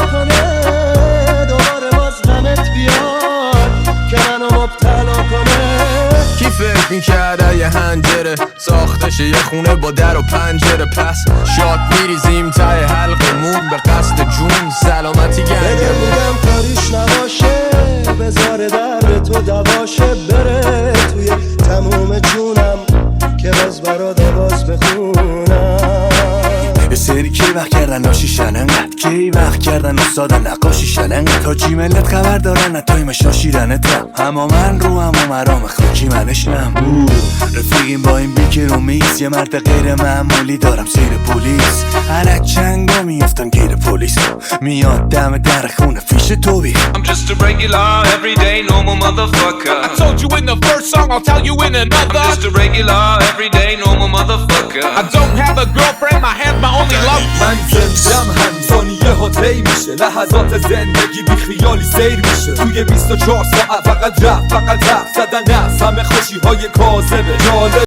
کنه، دوباره باز غمت بیاد که منو مبتلا کنه. کی فکر میکرده یه هنجره ساختشه یه خونه با در و پنجره، پس شاد میریزیم ته حلقمون به قصد جون سلامتی بده گنگمون. میگم کاریش نباشه، بذاره درد تو دواشه، بره توی تموم جونم که باز برات باز بخونم. یه سری که وقت کردن ناشیشن، انقدر که وقت کردن استادن نقاشیشن، انقدر تا چی ملت خبر دارن نتایمش شاشیرنه تا اما من رو هم و مرام خاکی منشم. رفیقیم با این بیکر و میز، یه مرد غیر معمولی دارم سیر پلیس، هر چنگا میفتم گیر پلیس، میاد دم در خونه فیش تو بی. I'm just a regular, everyday, normal motherfucker. I told you in the first song, I'll tell you in another. I'm just a regular, everyday, normal motherfucker. I don't have a girlfriend, my hand's my only love. من زندم هم ثانیه ها طی میشه، لحظات زندگی بی خیالی سیر میشه، توی 24 ساعت فقط رفت زدن است، همه خوشی های کاذبه جالب.